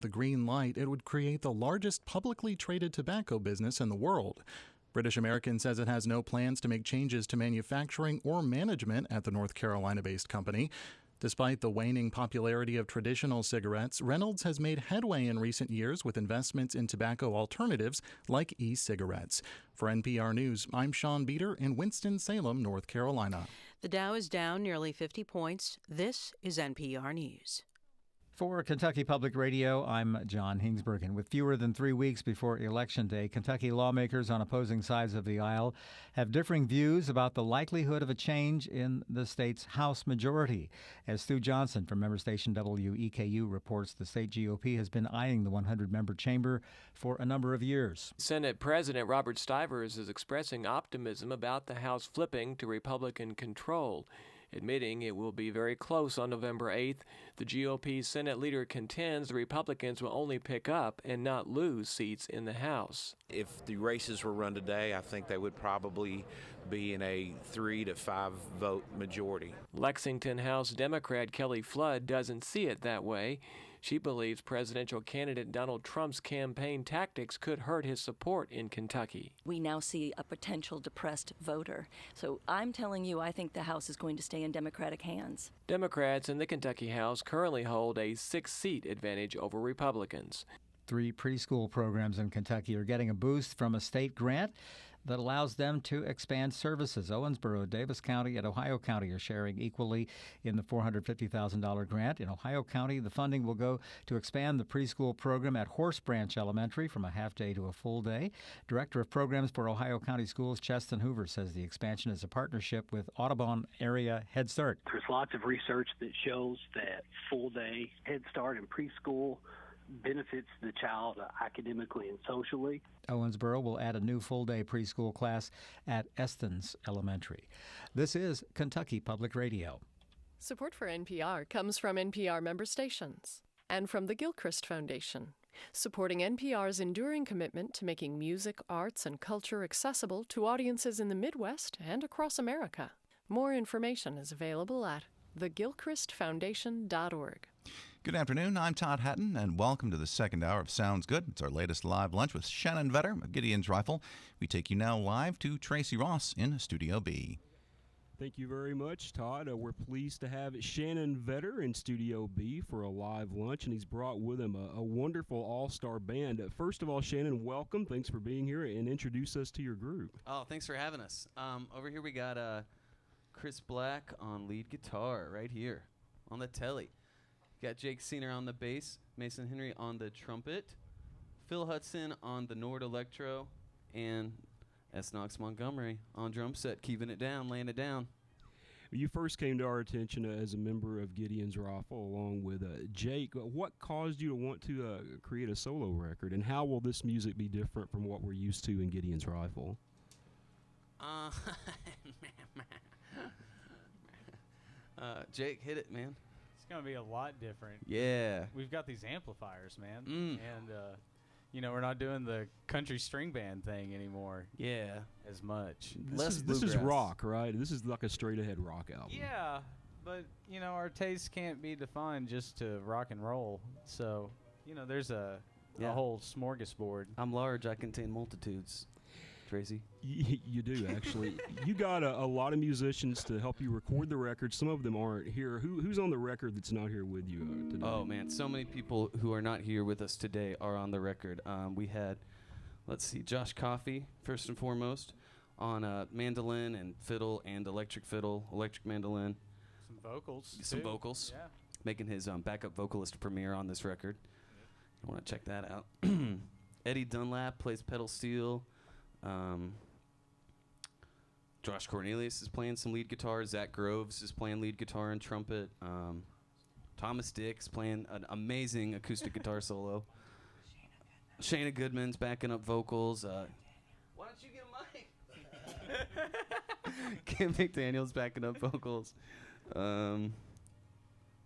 The green light, it would create the largest publicly traded tobacco business in the world. British American says it has no plans to make changes to manufacturing or management at the North Carolina-based company. Despite the waning popularity of traditional cigarettes, Reynolds has made headway in recent years with investments in tobacco alternatives like e-cigarettes. For NPR News, I'm Sean Beater in Winston-Salem, North Carolina. The Dow is down nearly 50 points. This is NPR News. For Kentucky Public Radio, I'm John Hingsbergen. With fewer than 3 weeks before Election Day, Kentucky lawmakers on opposing sides of the aisle have differing views about the likelihood of a change in the state's House majority. As Stu Johnson from member station WEKU reports, the state GOP has been eyeing the 100-member chamber for a number of years. Senate President Robert Stivers is expressing optimism about the House flipping to Republican control. Admitting it will be very close on November 8th, the GOP Senate leader contends the Republicans will only pick up and not lose seats in the House. If the races were run today, I think they would probably be in a 3 to 5 vote majority. Lexington House Democrat Kelly Flood doesn't see it that way. She believes presidential candidate Donald Trump's campaign tactics could hurt his support in Kentucky. We now see a potential depressed voter. So I'm telling you, I think the House is going to stay in Democratic hands. Democrats in the Kentucky House currently hold a 6-seat advantage over Republicans. 3 preschool programs in Kentucky are getting a boost from a state grant that allows them to expand services. Owensboro, Davis County, and Ohio County are sharing equally in the $450,000 grant. In Ohio County, the funding will go to expand the preschool program at Horse Branch Elementary from a half-day to a full day. Director of Programs for Ohio County Schools, Cheston Hoover, says the expansion is a partnership with Audubon Area Head Start. There's lots of research that shows that full-day Head Start and preschool benefits the child academically and socially. Owensboro will add a new full-day preschool class at Estons Elementary. This is Kentucky Public Radio. Support for NPR comes from NPR member stations and from the Gilchrist Foundation, supporting NPR's enduring commitment to making music, arts, and culture accessible to audiences in the Midwest and across America. More information is available at thegilchristfoundation.org. Good afternoon, I'm Todd Hatton, and welcome to the second hour of Sounds Good. It's our latest live lunch with Shannon Vetter of Gideon's Rifle. We take you now live to Tracy Ross in Studio B. Thank you very much, Todd. We're pleased to have Shannon Vetter in Studio B for a live lunch, and he's brought with him a wonderful all-star band. First of all, Shannon, welcome. Thanks for being here, and introduce us to your group. Oh, thanks for having us. Over here we got Chris Black on lead guitar right here on the telly. Got Jake Seener on the bass, Mason Henry on the trumpet, Phil Hudson on the Nord Electro, and S. Knox Montgomery on drum set, keeping it down, laying it down. You first came to our attention as a member of Gideon's Rifle along with Jake. What caused you to want to create a solo record, and how will this music be different from what we're used to in Gideon's Rifle? Jake, hit it, man. It's going to be a lot different. Yeah. We've got these amplifiers, man. And, we're not doing the country string band thing anymore. Yeah. As much. This is rock, right? This is like a straight-ahead rock album. Yeah, but, our tastes can't be defined just to rock and roll. So, there's a whole smorgasbord. I'm large. I contain multitudes. Tracy? You do, actually. You got a lot of musicians to help you record the record. Some of them aren't here. Who's on the record that's not here with you today? Oh, man. So many people who are not here with us today are on the record. We had, Josh Coffey, first and foremost, on mandolin and fiddle and electric fiddle, electric mandolin. Some vocals. Yeah. Making his backup vocalist premiere on this record. I want to check that out. Eddie Dunlap plays pedal steel. Josh Cornelius is playing some lead guitar. Zach Groves is playing lead guitar and trumpet. Thomas Dix playing an amazing acoustic guitar solo. Shayna Goodman's backing up vocals. Why don't you get a mic? Kim McDaniel's backing up vocals. A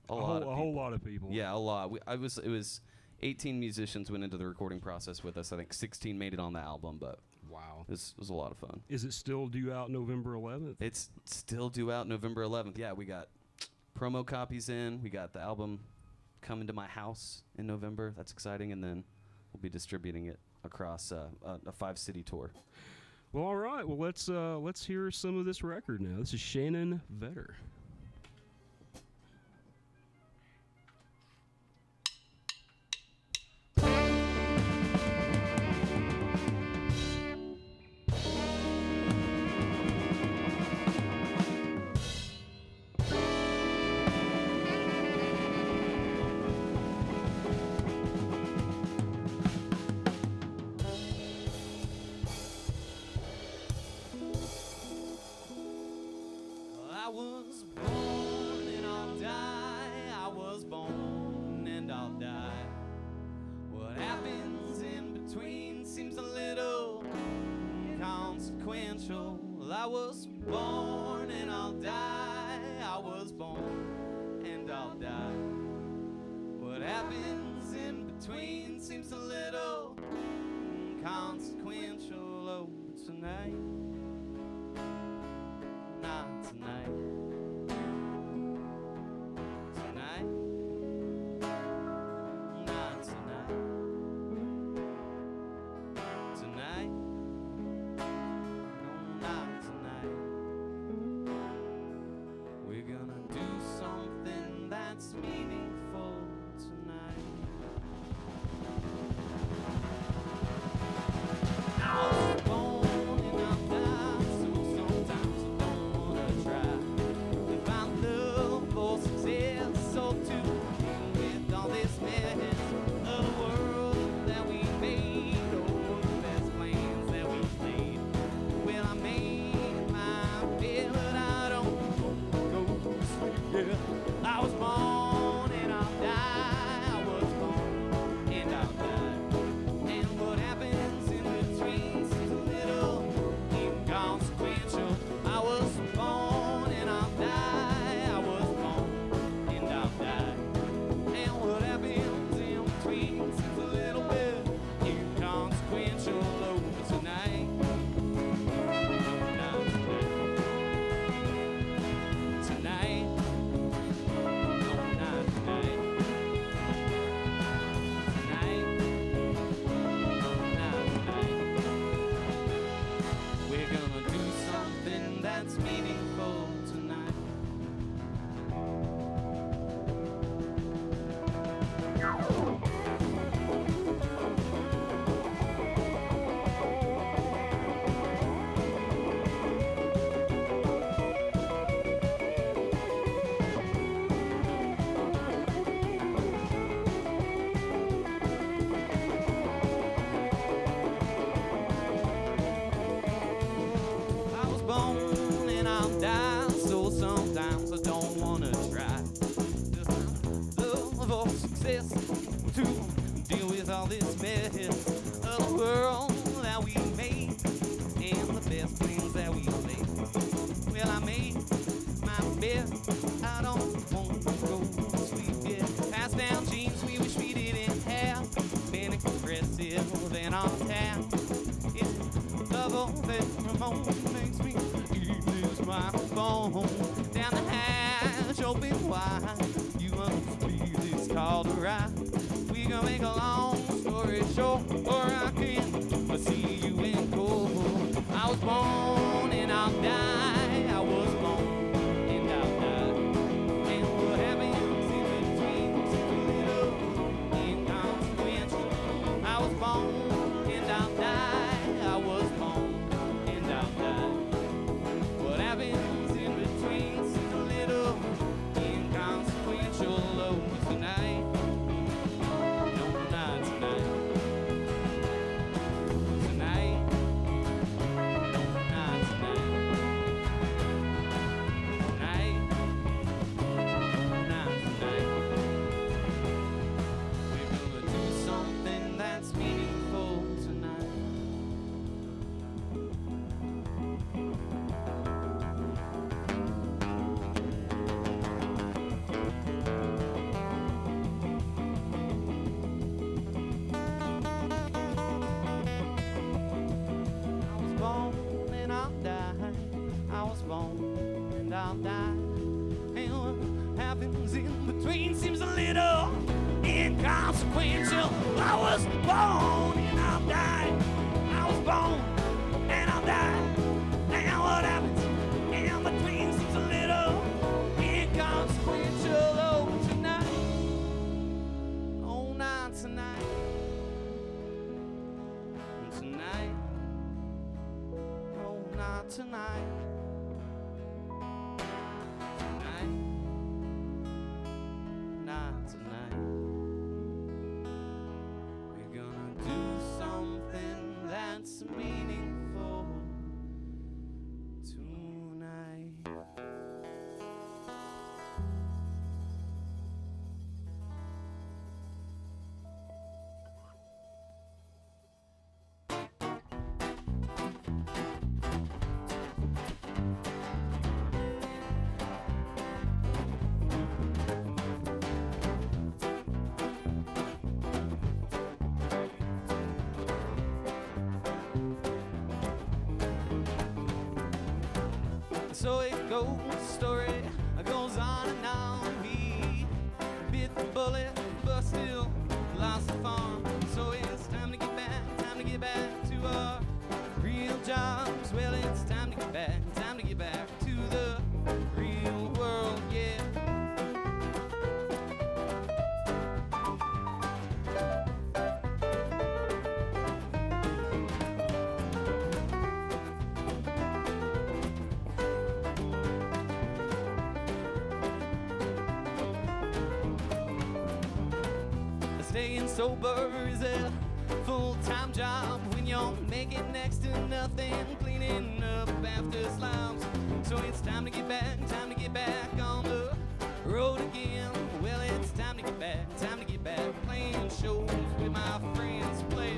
whole lot of people. Yeah, a lot. It was 18 musicians went into the recording process with us. I think 16 made it on the album, but wow, this was a lot of fun. Is it still due out November 11th? It's still due out November 11th. Yeah, we got promo copies in. We got the album coming to my house in November. That's exciting, and then we'll be distributing it across a 5-city tour. Well, all right. Well, let's hear some of this record now. This is Shannon Vetter. I was born and I'll die. I was born and I'll die. What happens in between seems a little inconsequential. I was born and I'll die. I was born and I'll die. What happens in between seems a little inconsequential. Oh, tonight. Not tonight. Tonight. Not tonight. Tonight. No, not tonight. We're gonna do something that's meaningful tonight. I was born and I'll die, so sometimes I don't wanna try to find love or success or to deal with all this mess of the world that we made, or the best plans that we played. Well, I made my bed, but I don't go to sleep. Yeah, I was born and I'll die. I was born and I'll die. And what happens in between seems a little inconsequential. I was born and I'll die. I was born and I'll die. And what happens in between seems a little bit inconsequential. Oh, tonight. Not tonight. Tonight. No, not tonight. Tonight. Not tonight. We're gonna do something that's meaningful tonight. I was born and I'll die, so sometimes I don't wanna try to find love or success to deal with all this mess of the world that we made and the best plans that we made. Well, I made my bed, I don't want to go to sleep yet. Pass down jeans we wish we didn't have, been aggressive and on tap. It's love all that Ramon makes me eat this microphone down the hatch, open wide. You must be this called a ride. We gonna make a long story short, or I can see you in court. I was born and I'll die. I was born and I'll die. And what happens in between seems a little inconsequential. I was born and I'll die. I was born and I'll die. What happens in between seems a little inconsequential. Oh, tonight. No, not tonight. Tonight. No, not tonight. inconsequential. I was born and I'll die. I was born and I'll die. Now what happens in between seems a little inconsequential. Oh, tonight, oh, not tonight, tonight, oh, not tonight. Not tonight. We're gonna do something that's meaningful tonight. So it goes, the story goes on and on. He bit the bullet, but still lost the farm. So it's time to get back to our real jobs. Well, it's time to get back to the real world, yeah. Staying sober is a full-time job when you're making next to nothing, cleaning up after slums. So it's time to get back on the road again. Well, it's time to get back, playing shows with my friends, play.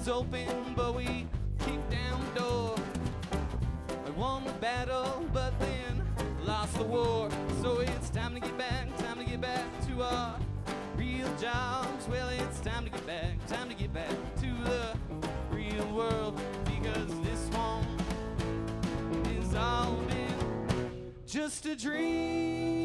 Open, but we kicked down the door. I won the battle, but then lost the war. So it's time to get back to our real jobs. Well, it's time to get back to the real world, because this one is all been just a dream.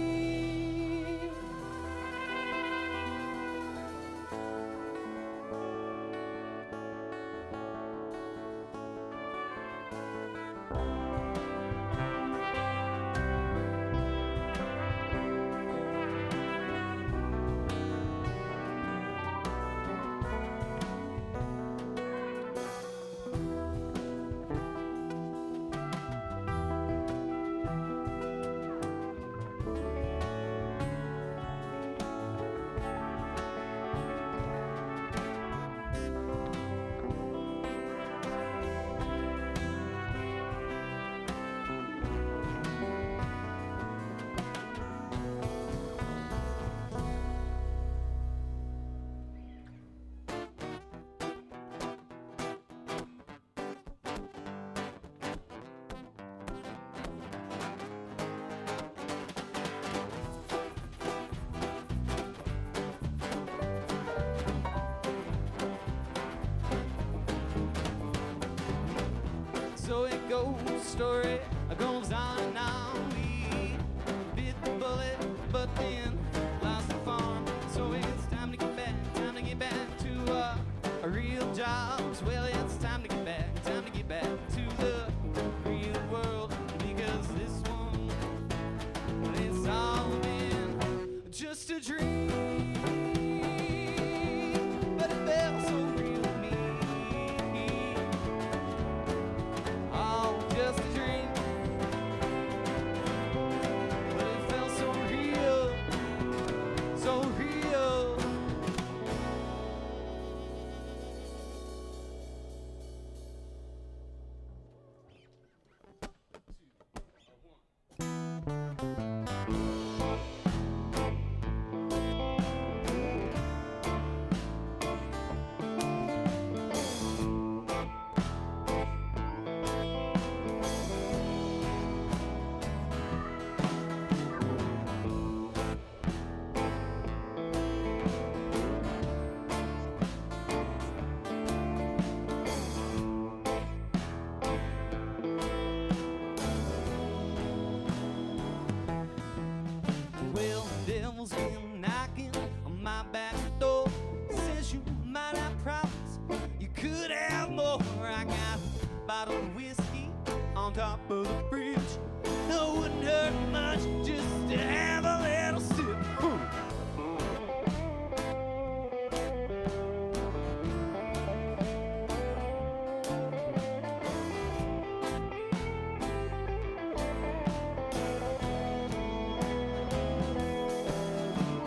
So it goes, story goes on and on. We bit the bullet, but then lost the farm. So it's time to get back to our real jobs. Well, it's time to get back to the real world, because this one, it's all been just a dream. But it felt so real to me. Just a dream, but it felt so real, so real. devil's been knocking on my back door. Says you might have problems, you could have more. I got a bottle of whiskey on top of the fridge. No, wouldn't hurt much just to have a little sip.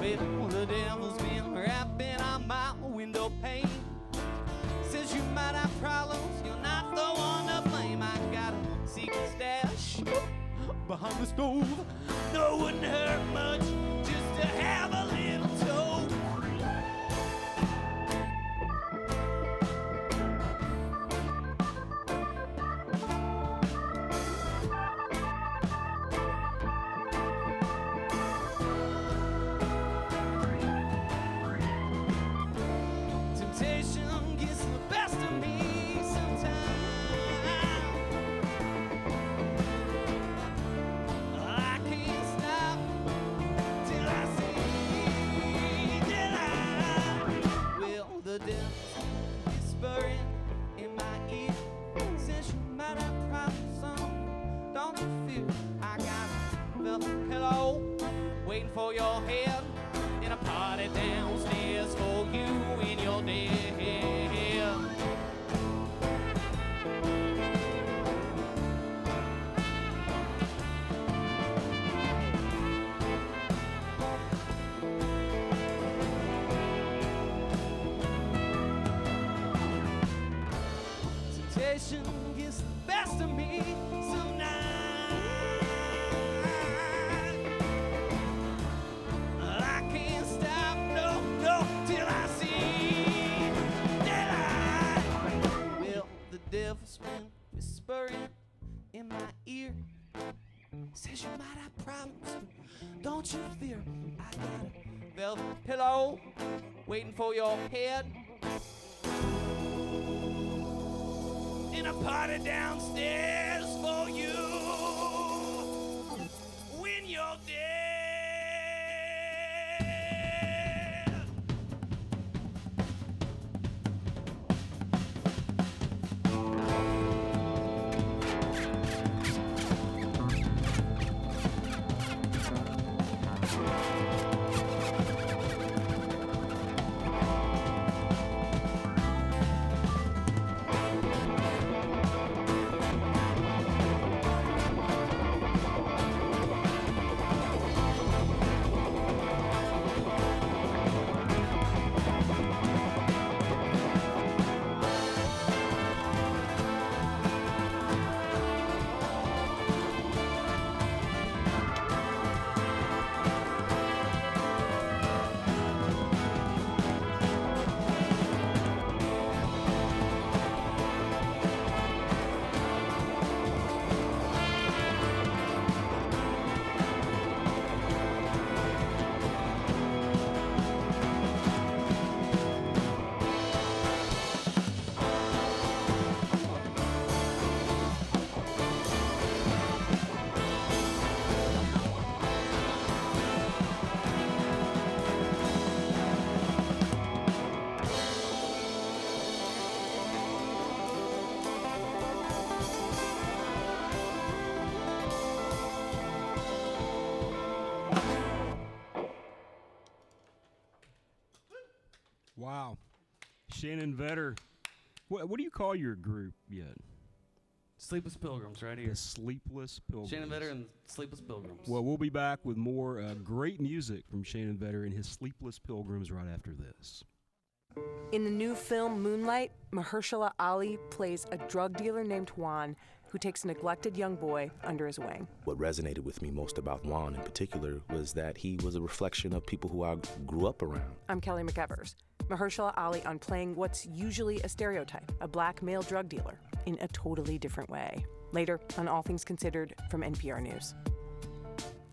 Well, the devil's been rapping on my window pane. Says you might have problems, you're not the one to blame. I got a secret stash behind the stove. No, it wouldn't hurt much just to have a little toe. Temptation gets the best of me sometimes. I can't stop till I see that well, the devil's whispering in my ear. Says you might have problems, son, don't you fear. I got a velvet pillow waiting for your head in a party downstairs for you in your dead. Temptation gets the best of me some night. I can't stop, no, till I see that well, the devil's been whispering in my ear. Says you might have problems, don't you fear. I got a velvet pillow waiting for your head in a party downstairs for you when you're dead. Wow. Shannon Vetter. What do you call your group yet? Sleepless Pilgrims, right here. The Sleepless Pilgrims. Shannon Vetter and Sleepless Pilgrims. Well, we'll be back with more great music from Shannon Vetter and his Sleepless Pilgrims right after this. In the new film Moonlight, Mahershala Ali plays a drug dealer named Juan who takes a neglected young boy under his wing. What resonated with me most about Juan in particular was that he was a reflection of people who I grew up around. I'm Kelly McEvers. Mahershala Ali on playing what's usually a stereotype, a black male drug dealer, in a totally different way. Later on All Things Considered from NPR News.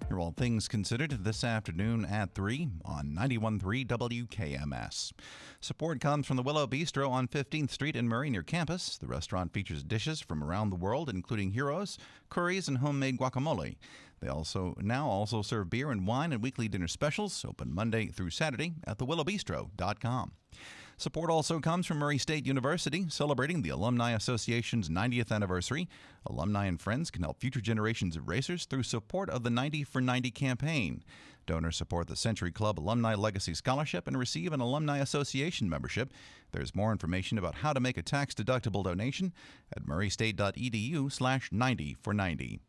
Here are All Things Considered this afternoon at 3 on 91.3 WKMS. Support comes from the Willow Bistro on 15th Street in Murray near campus. The restaurant features dishes from around the world, including gyros, curries, and homemade guacamole. They also serve beer and wine and weekly dinner specials, open Monday through Saturday at thewillowbistro.com. Support also comes from Murray State University, celebrating the Alumni Association's 90th anniversary. Alumni and friends can help future generations of racers through support of the 90 for 90 campaign. Donors support the Century Club Alumni Legacy Scholarship and receive an Alumni Association membership. There's more information about how to make a tax-deductible donation at murraystate.edu/90 for 90.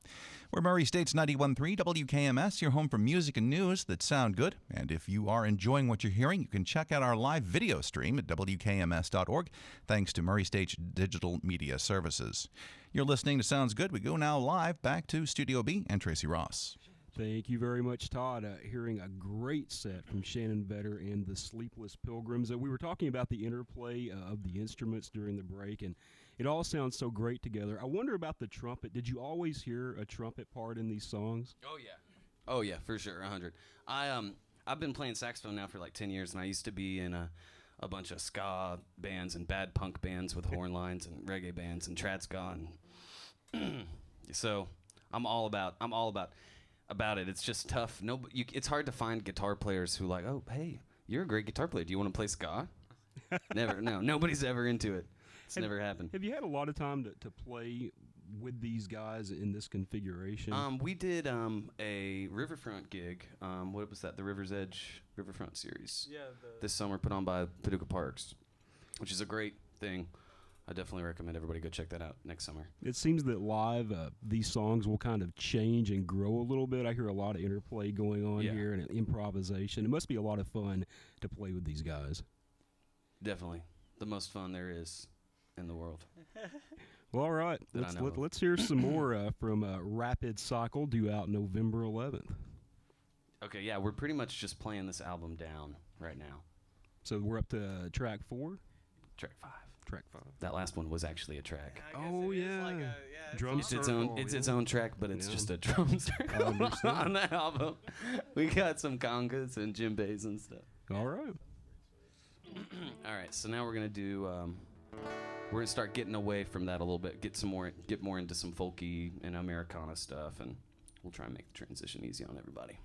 We're Murray State's 91.3 WKMS, your home for music and news that sound good. And if you are enjoying what you're hearing, you can check out our live video stream at WKMS.org, thanks to Murray State's digital media services. You're listening to Sounds Good. We go now live back to Studio B and Tracy Ross. Thank you very much, Todd. Hearing a great set from Shannon Vetter and the Sleepless Pilgrims. We were talking about the interplay of the instruments during the break, and it all sounds so great together. I wonder about the trumpet. Did you always hear a trumpet part in these songs? Oh yeah, for sure, 100. I've been playing saxophone now for like 10 years, and I used to be in a bunch of ska bands and bad punk bands with horn lines and reggae bands and trad ska, and so I'm all about it. It's just tough. It's hard to find guitar players who like, oh, hey, you're a great guitar player. Do you want to play ska? Never. No, nobody's ever into it. It's never happened. Have you had a lot of time to play with these guys in this configuration? We did a Riverfront gig. What was that? The River's Edge Riverfront series. Yeah. This summer, put on by Paducah Parks, which is a great thing. I definitely recommend everybody go check that out next summer. It seems that live, these songs will kind of change and grow a little bit. I hear a lot of interplay going on here and improvisation. It must be a lot of fun to play with these guys. Definitely. The most fun there is in the world. Well, all right. Let's hear some more from Rapid Cycle, due out November 11th. Okay, yeah, we're pretty much just playing this album down right now. So we're up to track 4? Track 5. Track 5. That last one was actually a track. Oh, yeah. Drum circle. It's its own track, but it's just a drum circle on the album. We got some congas and djembes and stuff. All right. All right, so now we're going to do, we're going to start getting away from that a little bit, get more into some folky and Americana stuff, and we'll try and make the transition easy on everybody.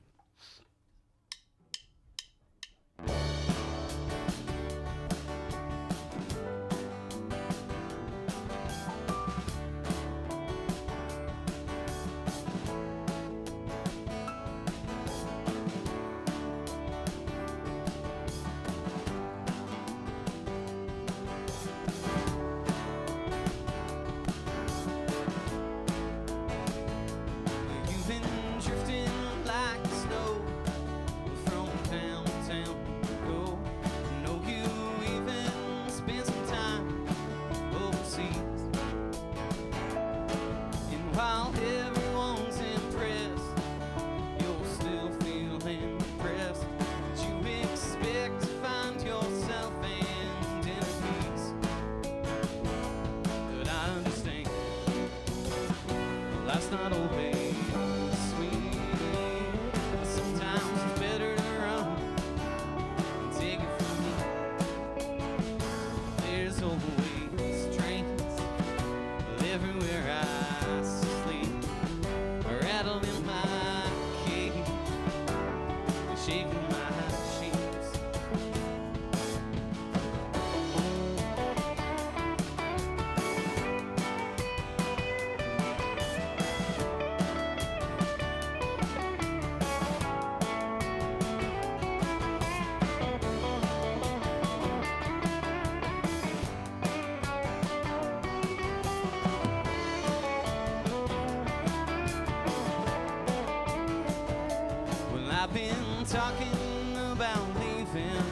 I've been talking about leaving,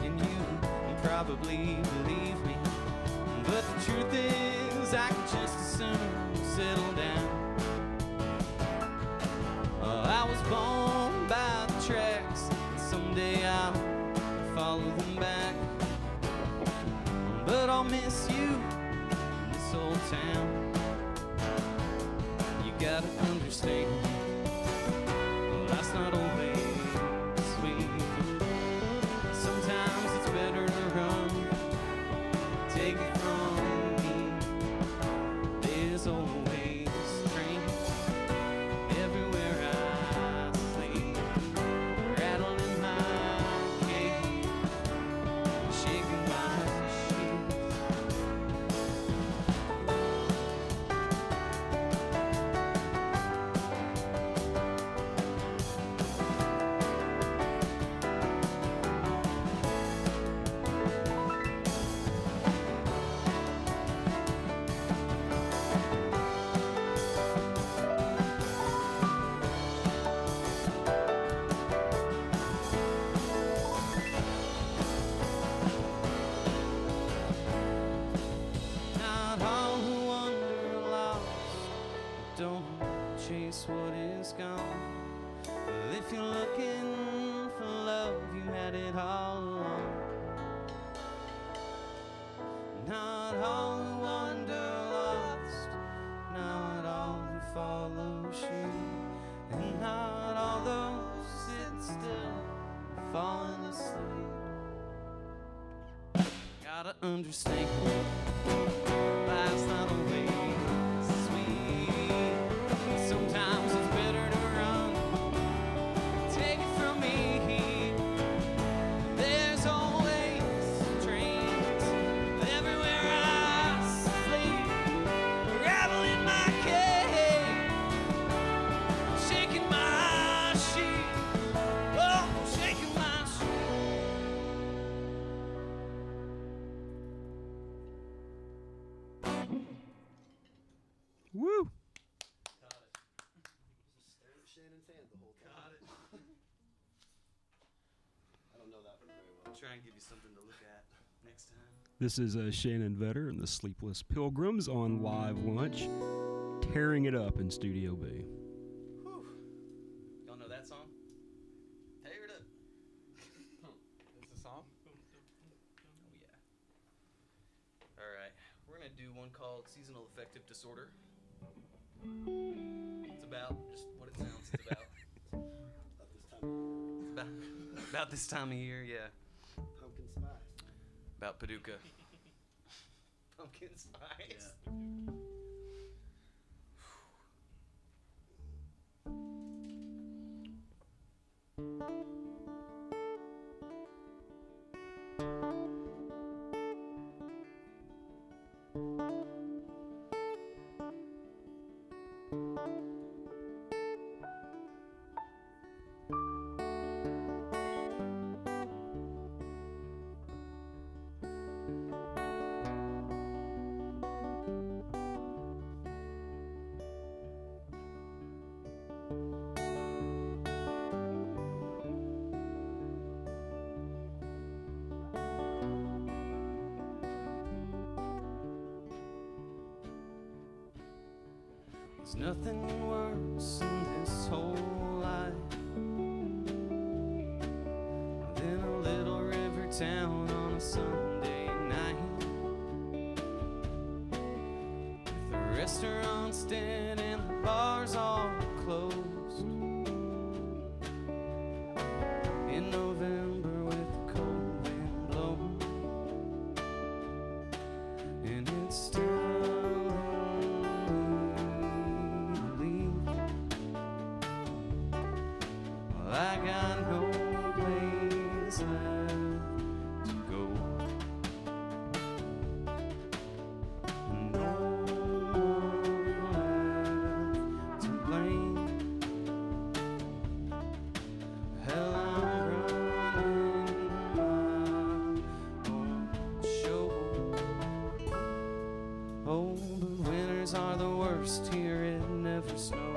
and you probably believe me. But the truth is, I could just as soon settle down. I was born by the tracks, and someday I'll follow them back. But I'll miss you in this old town. You gotta understand, life's not always sweet. Sometimes it's better to run, take it from me. There's always strength everywhere I it all along. Not all who wander lost, not all who follow sheep, and not all those sit still, falling asleep. Gotta understand, life's not always sweet. Sometimes it's better to run. Take it from me. There's always trains everywhere I sleep. Gravel in my cave, shaking my sheep. Oh, shaking my sheep. Woo! Shannon's hand the whole time. Got it. I don't know that one very well. I'll try and give you something to look at next time. This is Shannon Vetter and the Sleepless Pilgrims on Live Lunch, tearing it up in Studio B. Whew. Y'all know that song? Tear it up. That's the song? Oh, yeah. All right. We're going to do one called Seasonal Affective Disorder. It's about just what it sounds it's about. About this time of year, yeah. Pumpkin spice. About Paducah. Pumpkin spice. Yeah. There's nothing worse in this whole life than a little river town on a Sunday night, with the restaurants dead and the bars all closed. In November with the cold wind blowing, and it's still I got no place left to go. No one left to blame. Hell, I'm running my own show. Oh, but winters are the worst here, it never snows.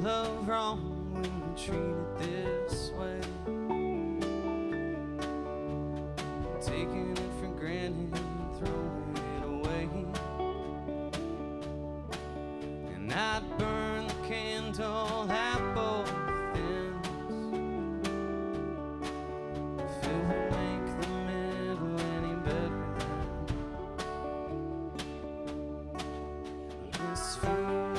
Love wrong when we treat it this way, taking it for granted and throwing it away. And I'd burn the candle at both ends if it would make the middle any better than this feeling.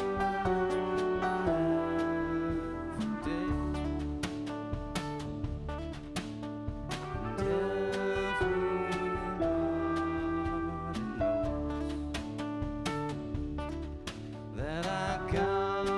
That I got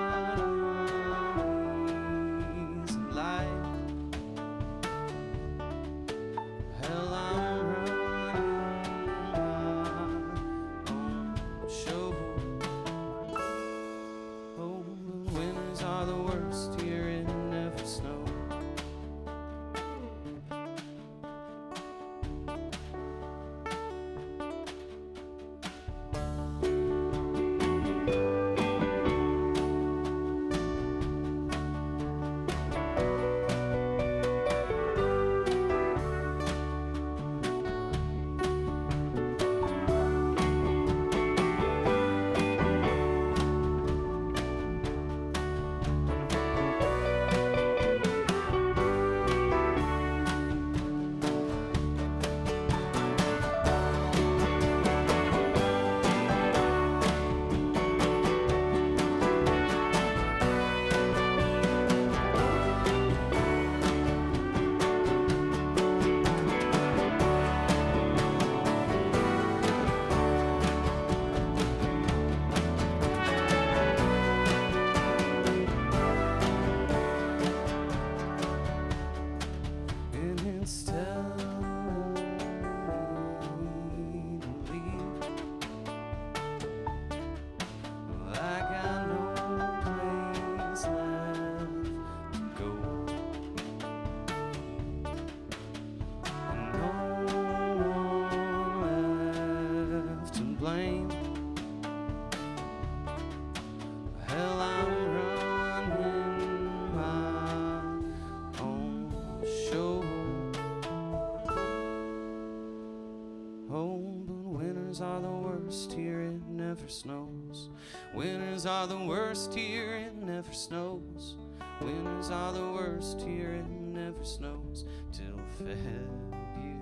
Winters are the worst here, it never snows. Winters are the worst here, it never snows till February.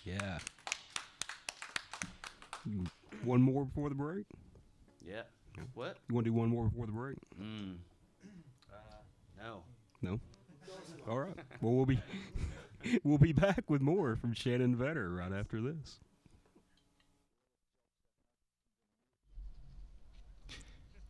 Yeah. One more before the break? Yeah. What? You want to do one more before the break? No. No? All right. Well, we'll be back with more from Shannon Vetter right after this.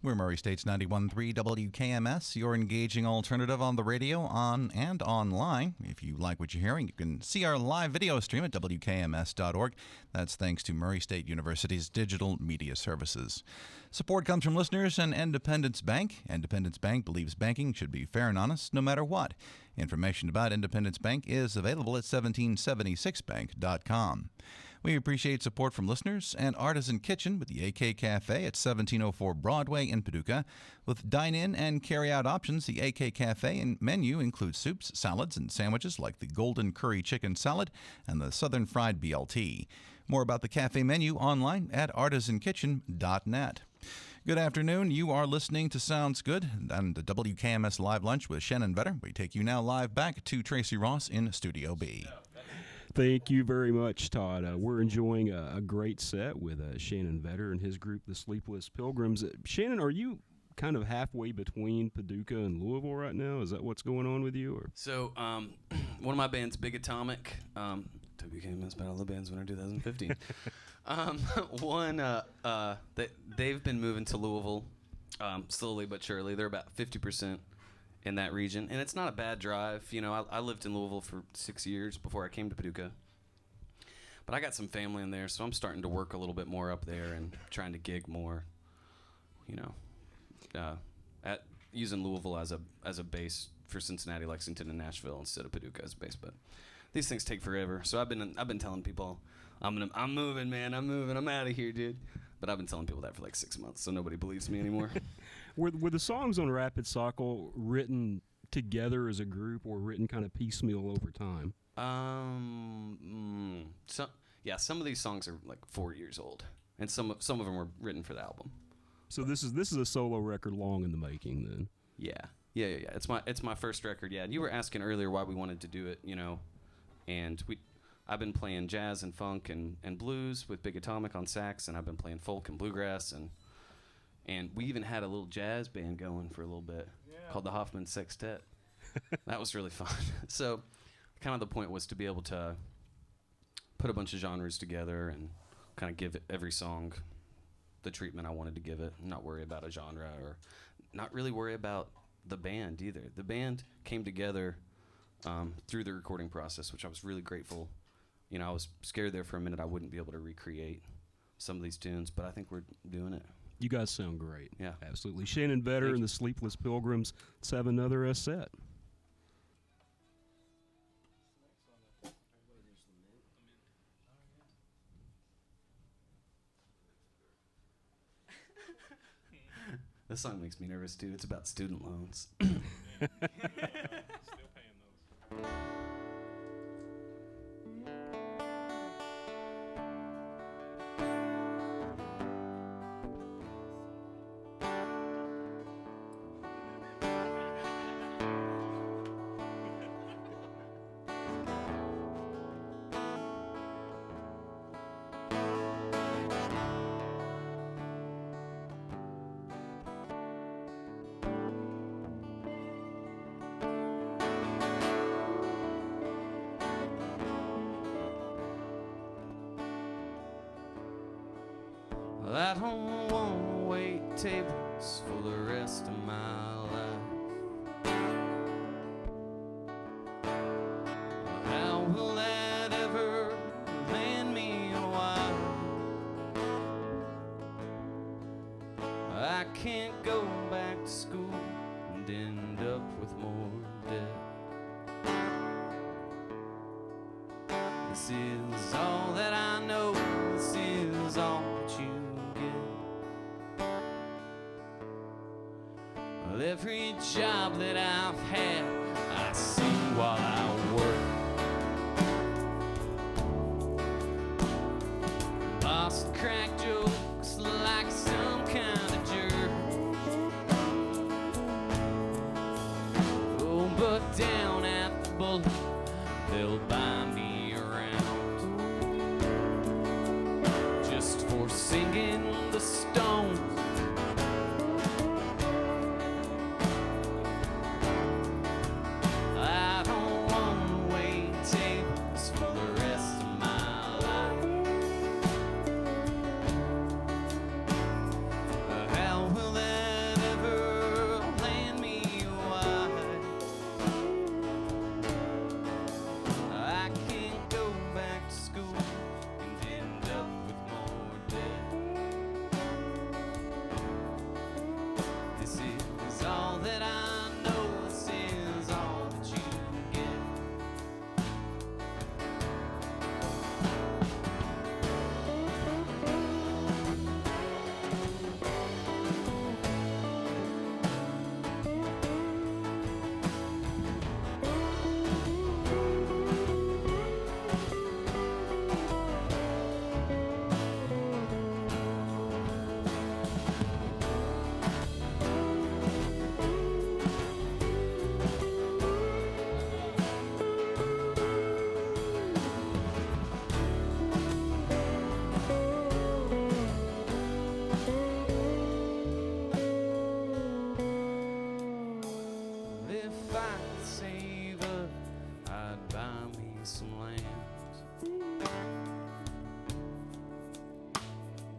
We're Murray State's 91.3 WKMS, your engaging alternative on the radio, on and online. If you like what you're hearing, you can see our live video stream at WKMS.org. That's thanks to Murray State University's digital media services. Support comes from listeners and Independence Bank. Independence Bank believes banking should be fair and honest no matter what. Information about Independence Bank is available at 1776bank.com. We appreciate support from listeners and Artisan Kitchen with the AK Cafe at 1704 Broadway in Paducah. With dine-in and carry-out options, the AK Cafe and menu includes soups, salads, and sandwiches like the Golden Curry Chicken Salad and the Southern Fried BLT. More about the cafe menu online at artisankitchen.net. Good afternoon. You are listening to Sounds Good and the WKMS Live Lunch with Shannon Vetter. We take you now live back to Tracy Ross in Studio B. Thank you very much, Todd. We're enjoying a great set with Shannon Vetter and his group, the Sleepless Pilgrims. Shannon, are you kind of halfway between Paducah and Louisville right now? Is that what's going on with you? Or? So one of my bands, Big Atomic, WKMS Battle of the Bands winner 2015. They've been moving to Louisville slowly but surely. They're about 50% in that region, and it's not a bad drive. You know, I lived in Louisville for 6 years before I came to Paducah, but I got some family in there, so I'm starting to work a little bit more up there and trying to gig more, you know, at using Louisville as a base for Cincinnati, Lexington, and Nashville instead of Paducah as a base. But these things take forever, so I've been telling people I'm moving, man, I'm out of here, dude. But I've been telling people that for like 6 months, so nobody believes me anymore. Were the songs on Rapid Cycle written together as a group or written kind of piecemeal over time? Some of these songs are like 4 years old, and some of them were written for the album. So this is a solo record, long in the making, then. Yeah. It's my first record. Yeah, and you were asking earlier why we wanted to do it, you know, and I've been playing jazz and funk and blues with Big Atomic on sax, and I've been playing folk and bluegrass, and we even had a little jazz band going for a little bit called the Hoffman Sextet. That was really fun. So kind of the point was to be able to put a bunch of genres together and kind of give every song the treatment I wanted to give it, not worry about a genre or not really worry about the band either. The band came together through the recording process, which I was really grateful. You know, I was scared there for a minute I wouldn't be able to recreate some of these tunes, but I think we're doing it. You guys sound great. Yeah. Absolutely. Shannon Vetter and the Sleepless Pilgrims. Let's have another set. This song makes me nervous, too. It's about student loans. Still paying those. I don't want to wait tables for the rest of my life. How will that ever land me a wife? I can't go back to school and end up with more debt. This is all that I know. This is all that you get. Well, every job that I've had, I see while I work.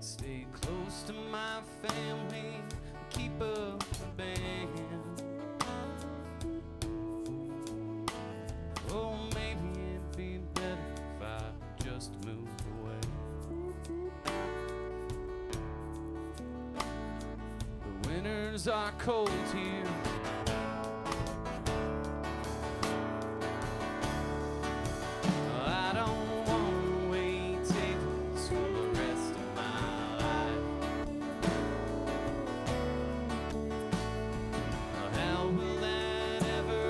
Stay close to my family, keep up the band. Oh, maybe it'd be better if I just moved away. The winters are cold here. I don't want to wait tables for the rest of my life. How will that ever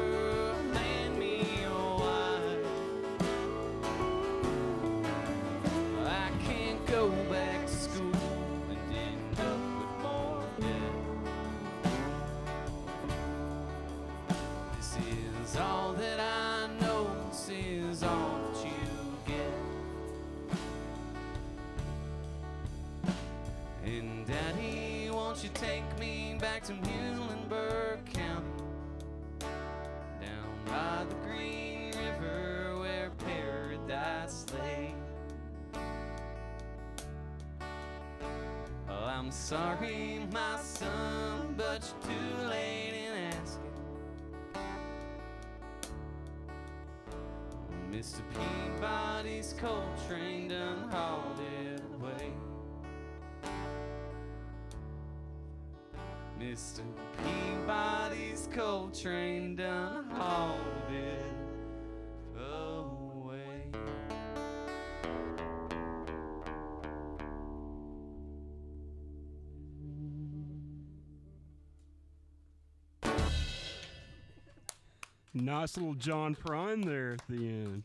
land me a wife? I can't go back to school and end up with more debt. This is all that I know, this is all that you get. And Daddy, won't you take me back to Muhlenberg County, down by the Green River where paradise lay? Oh, I'm sorry, my son, but you're too late in asking. Mr. Peabody's coal train done hauled it away. Mr. Peabody's coal train done hauled it away. Nice little John Prine there at the end.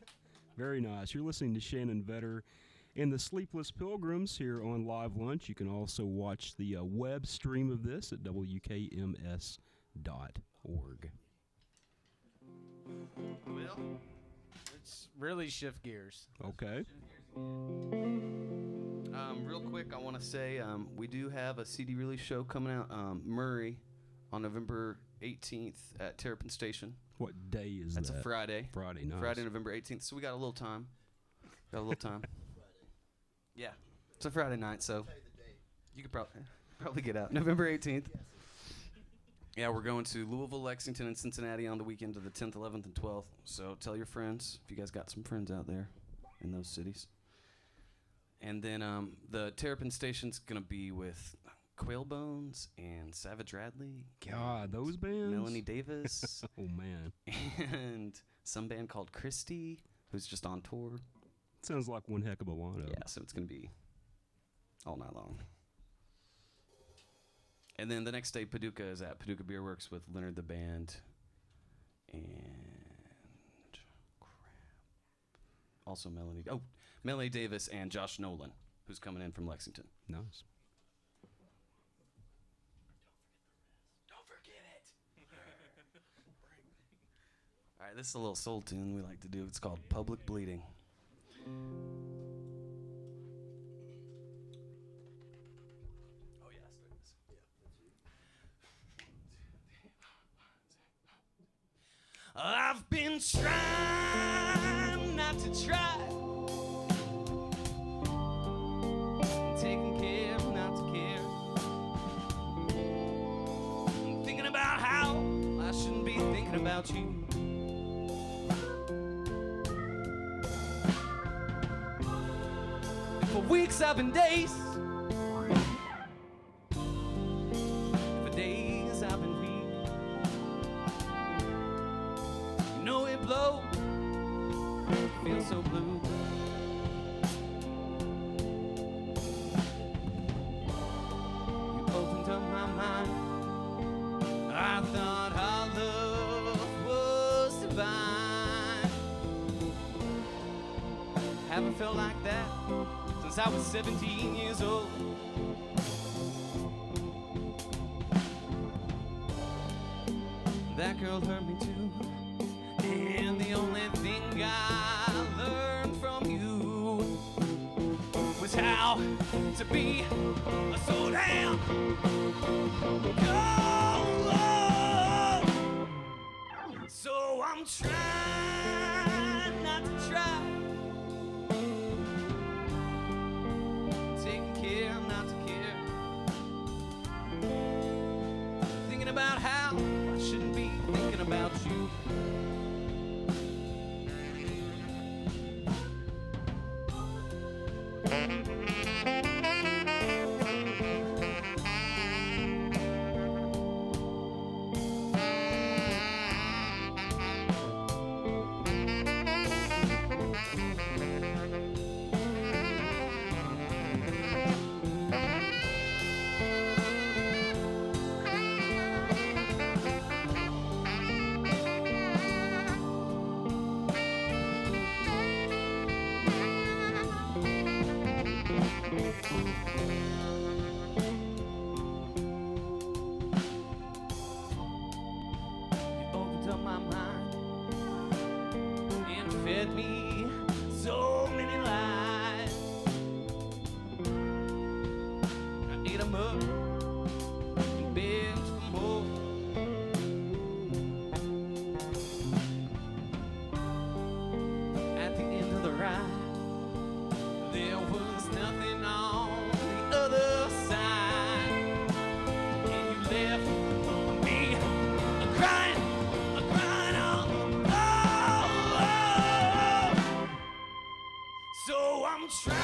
Very nice. You're listening to Shannon Vetter and the Sleepless Pilgrims here on Live Lunch. You can also watch the web stream of this at WKMS.org. Well, let's really shift gears. Okay. Real quick, I want to say we do have a CD release show coming out, Murray, on November 18th at Terrapin Station. What day is that? That's a Friday. Friday, nice. Friday, November 18th. So we got a little time. Yeah, it's a Friday night, so you could probably get out. November 18th. Yeah, we're going to Louisville, Lexington, and Cincinnati on the weekend of the 10th, 11th, and 12th. So tell your friends if you guys got some friends out there in those cities. And then the Terrapin Station's gonna be with Quailbones and Savage Radley. God, those bands. Melanie Davis. Oh man. And some band called Christie, who's just on tour. Sounds like one heck of a lineup. Yeah, so it's gonna be all night long. And then the next day, Paducah is at Paducah Beer Works with Leonard the Band and also Melanie Davis and Josh Nolan, who's coming in from Lexington. Nice. Don't forget it. All right, this is a little soul tune we like to do. It's called Public Bleeding. Oh yeah, start this. I've been trying not to try, taking care not to care, thinking about how I shouldn't be thinking about you. For weeks I've been days, for days I've been weak. You know it blows, feel so blue. You opened up my mind, I thought our love was divine. Haven't felt like that since I was 17 years old. That girl hurt me too, and the only thing I learned from you was how to be so damn cold. So I'm trying not to try, taking care not opened up my mind and fed me so many lies. I ate 'em up and begged for more. At the end of the ride, there was nothing on the other side, and you left me crying on. So I'm trying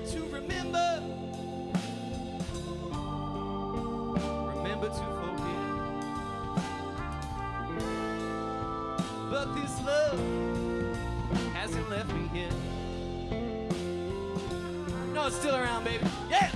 to remember to forget, but this love hasn't left me yet. No, it's still around, baby. Yeah!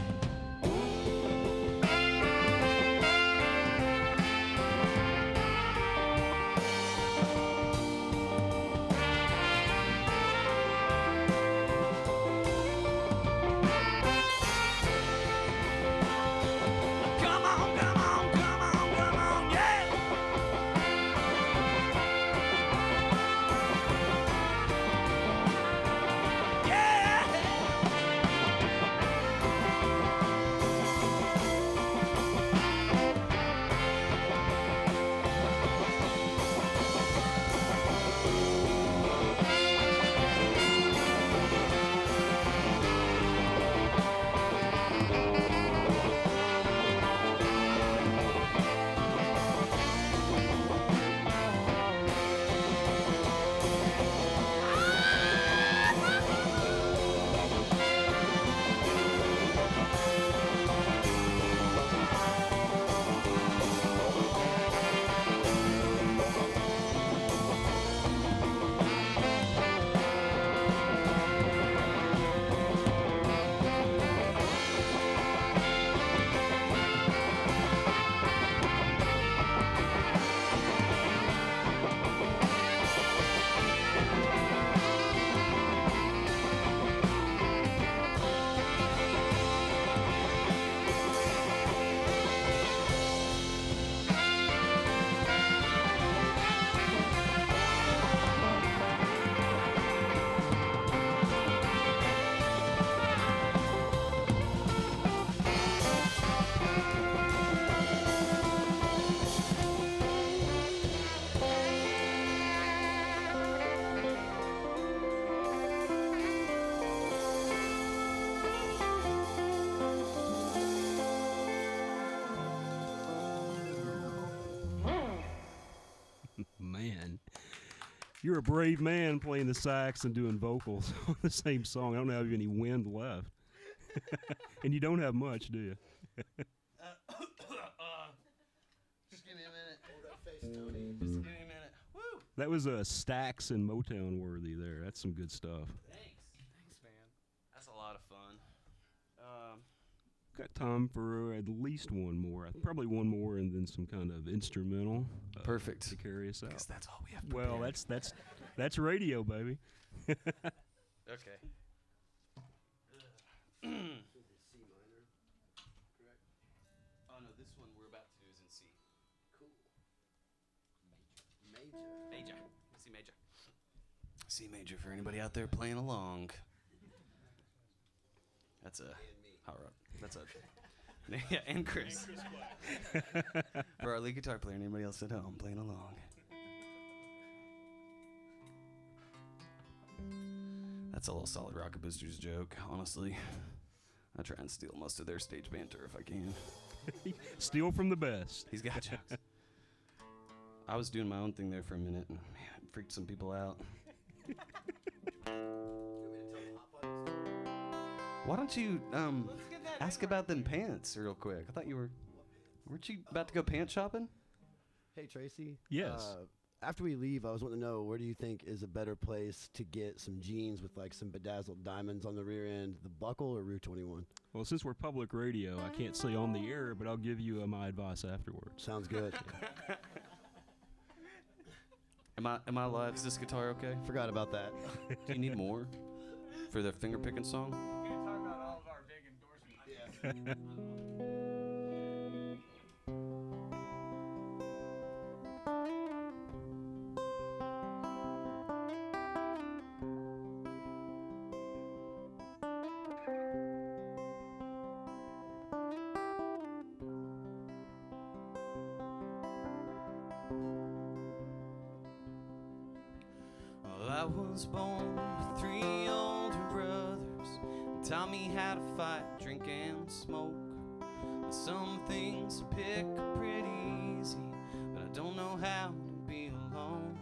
Man, you're a brave man playing the sax and doing vocals on the same song. I don't have any wind left. And you don't have much, do you? Just give me a minute. Hold that face, Tony. Just give me a minute. Woo! That was Stax and Motown worthy there. That's some good stuff. Thanks, man. That's a lot of fun. Got time for at least one more. Probably one more and then some kind of instrumental. Perfect. To carry us out. Because that's all we have Well, prepared. that's radio, baby. Okay. C minor, correct? Oh no, this one we're about to do is in C. Cool. Major. C major. C major for anybody out there playing along. That's a hot rod. That's a yeah, and Chris. For our lead guitar player and anybody else at home playing along. That's a little solid Rocket Boosters joke, honestly. I try and steal most of their stage banter if I can. Steal from the best. He's got jokes. I was doing my own thing there for a minute and man, it freaked some people out. Why don't you ask about them pants real quick? I thought weren't you about to go pants shopping? Hey Tracy. Yes. After we leave, I was wanting to know, where do you think is a better place to get some jeans with like some bedazzled diamonds on the rear end, the Buckle or Route 21? Well, since we're public radio, I can't say on the air, but I'll give you my advice afterwards. Sounds good. Am I live? Is this guitar okay? Forgot about that. Do you need more for the finger picking song? Well, I was born with 3 older brothers, taught me how to fight, drink, and smoke. Some things pick up pretty easy, but I don't know how to be alone.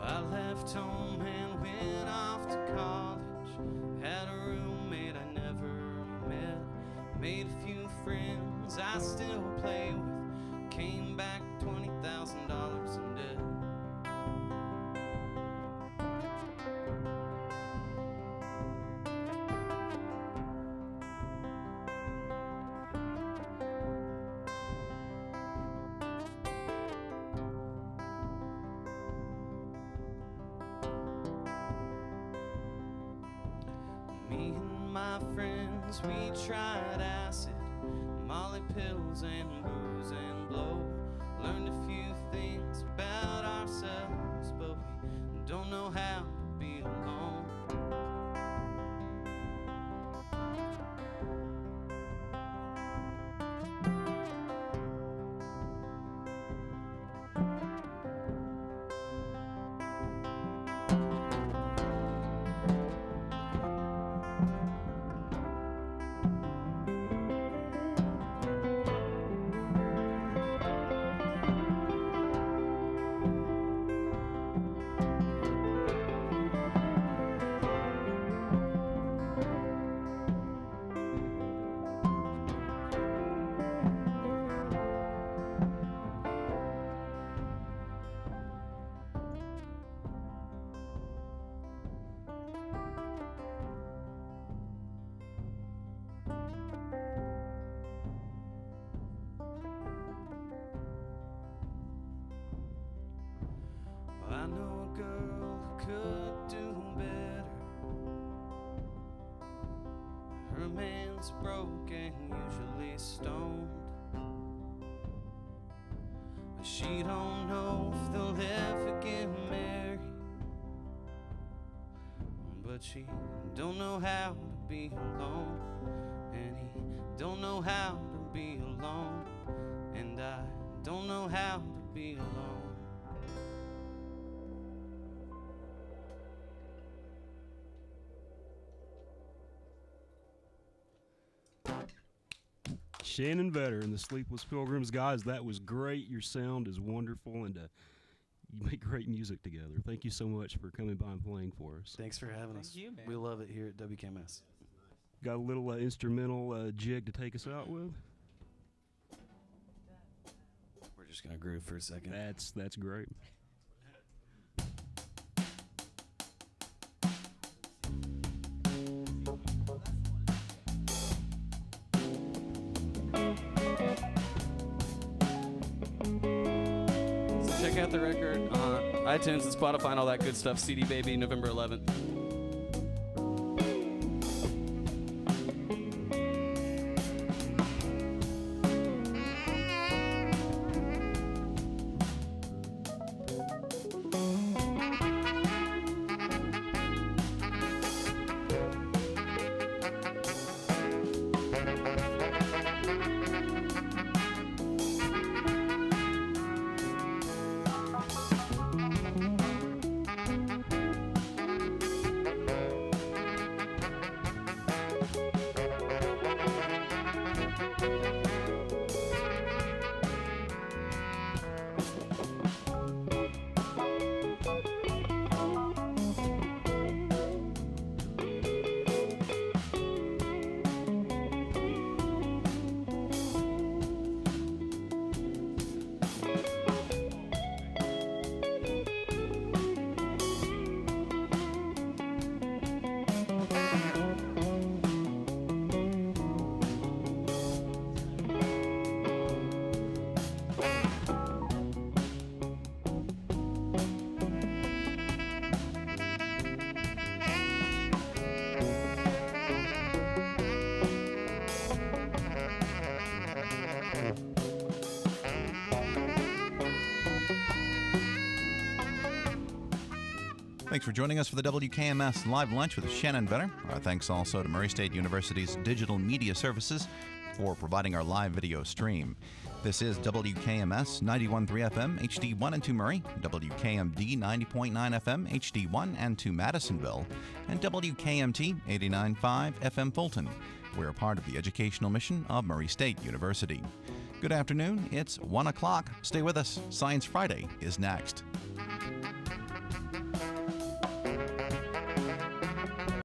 I left home and went off to college. Had a roommate I never met. Made a few friends I still play with. Came back $20,000 in debt. Me and my friends, we tried acid, Molly pills and booze and blow. Learned a few things about ourselves, but we don't know how to be alone. I know a girl who could do better. Her man's broke and usually stoned, but she don't know if they'll ever get married. But she don't know how to be alone, and he don't know how to be alone, and I don't know how to be alone. Shannon Vetter and the Sleepless Pilgrims. Guys, that was great. Your sound is wonderful, and you make great music together. Thank you so much for coming by and playing for us. Thanks for having us. you, man. We love it here at WKMS. Got a little instrumental jig to take us out with? We're just going to groove for a second. That's great. Check out the record on iTunes and Spotify and all that good stuff. CD Baby, November 11th. Thanks for joining us for the WKMS Live Lunch with Shannon Vetter. Our thanks also to Murray State University's Digital Media Services for providing our live video stream. This is WKMS 91.3 FM, HD1 and 2 Murray, WKMD 90.9 FM, HD1 and 2 Madisonville, and WKMT 89.5 FM Fulton. We're a part of the educational mission of Murray State University. Good afternoon. It's 1 o'clock. Stay with us. Science Friday is next.